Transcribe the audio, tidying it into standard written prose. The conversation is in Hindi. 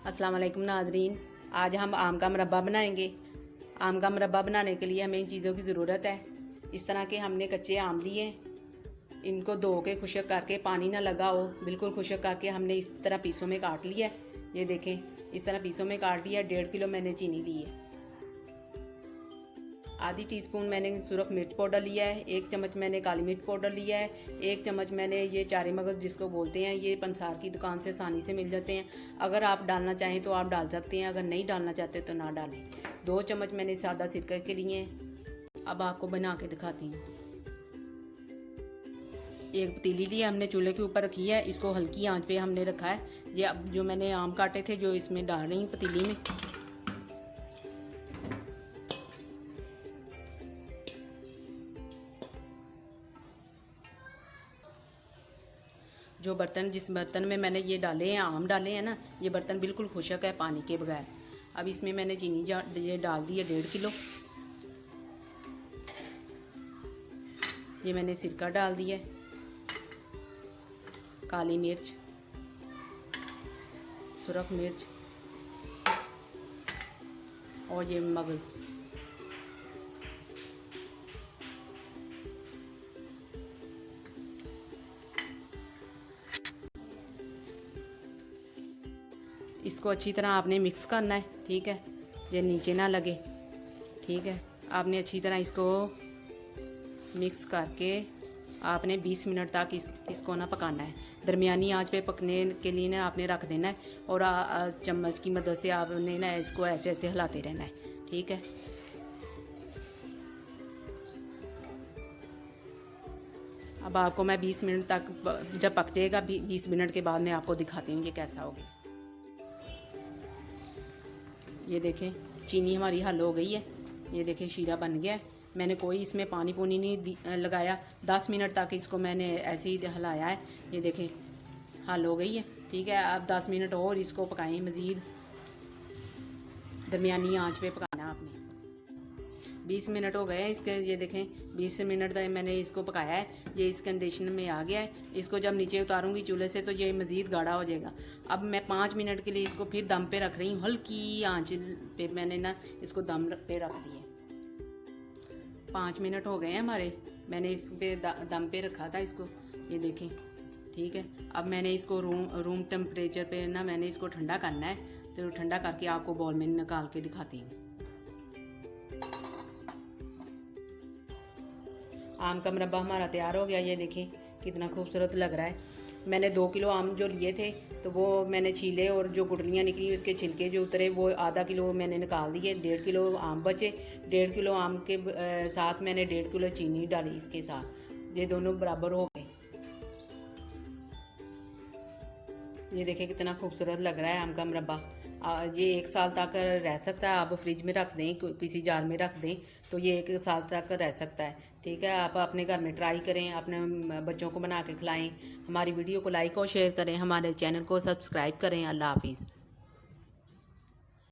अस्सलाम वालेकुम नाज़रीन। आज हम आम का मुरब्बा बनाएंगे। आम का मुरब्बा बनाने के लिए हमें इन चीज़ों की ज़रूरत है। इस तरह के हमने कच्चे आम लिए, इनको धो के खुश्क करके, पानी ना लगा हो, बिल्कुल खुश्क करके हमने इस तरह पीसों में काट लिया है। ये देखें, इस तरह पीसों में काट लिया। 1.5 किलो मैंने चीनी ली है। आधी टीस्पून मैंने सुरख मिर्च पाउडर लिया है। 1 चम्मच मैंने काली मिर्च पाउडर लिया है। 1 चम्मच मैंने ये चारे मगज़ जिसको बोलते हैं, ये पंसार की दुकान से आसानी से मिल जाते हैं। अगर आप डालना चाहें तो आप डाल सकते हैं, अगर नहीं डालना चाहते तो ना डालें। 2 चम्मच मैंने सादा सिरका के लिए हैं। अब आपको बना के दिखाती हूँ। एक पतीली ली हमने चूल्हे के ऊपर रखी है, इसको हल्की आंच पे हमने रखा है। ये अब जो मैंने आम काटे थे जो इसमें डाल रही हूँ पतीली में। जो बर्तन, जिस बर्तन में मैंने ये डाले हैं, आम डाले हैं ना, ये बर्तन बिल्कुल खुश्क है पानी के बगैर। अब इसमें मैंने चीनी ये डाल दी है 1.5 किलो। ये मैंने सिरका डाल दिया है, काली मिर्च, सुरख मिर्च और ये मगज़। इसको अच्छी तरह आपने मिक्स करना है, ठीक है, ये नीचे ना लगे, ठीक है। आपने अच्छी तरह इसको मिक्स करके आपने 20 मिनट तक इसको ना पकाना है। दरमियानी आंच पे पकने के लिए ना आपने रख देना है और चम्मच की मदद से आपने ना इसको ऐसे ऐसे हिलाते रहना है, ठीक है। अब आपको मैं 20 मिनट तक, जब पक जाएगा 20 मिनट के बाद मैं आपको दिखाती हूँ ये कैसा हो गया। ये देखें, चीनी हमारी हल हो गई है। ये देखें, शीरा बन गया है। मैंने कोई इसमें पानी पूनी नहीं लगाया। 10 मिनट तक इसको मैंने ऐसे ही हिलाया है। ये देखें, हल हो गई है, ठीक है। अब 10 मिनट और इसको पकाएं मज़ीद। दरमियानी आंच पे पकाना है आपने। 20 मिनट हो गए हैं इसके। ये देखें, 20 मिनट तक मैंने इसको पकाया है। ये इस कंडीशन में आ गया है। इसको जब नीचे उतारूंगी चूल्हे से तो ये मज़ीद गाढ़ा हो जाएगा। अब मैं 5 मिनट के लिए इसको फिर दम पे रख रही हूँ। हल्की आंच पे मैंने ना इसको दम पे रख दिया। 5 मिनट हो गए हैं हमारे। मैंने इस पे दम पे रखा था इसको। ये देखें, ठीक है। अब मैंने इसको रूम टेम्परेचर पे ना मैंने इसको ठंडा करना है। तो ठंडा करके आपको बॉल में निकाल के दिखाती हूँ। आम का मुरब्बा हमारा तैयार हो गया। ये देखें कितना खूबसूरत लग रहा है। मैंने 2 किलो आम जो लिए थे तो वो मैंने छीले और जो गुठलियाँ निकली उसके छिलके जो उतरे वो आधा किलो मैंने निकाल दिए। 1.5 किलो आम बचे। 1.5 किलो आम के साथ मैंने 1.5 किलो चीनी डाली इसके साथ। ये दोनों बराबर हो गए। ये देखें कितना खूबसूरत लग रहा है आम का मुरब्बा। ये 1 साल तक रह सकता है। आप फ्रिज में रख दें, किसी जार में रख दें तो ये 1 साल तक रह सकता है, ठीक है। आप अपने घर में ट्राई करें, अपने बच्चों को बना के खिलाएं। हमारी वीडियो को लाइक और शेयर करें, हमारे चैनल को सब्सक्राइब करें। अल्लाह हाफिज़।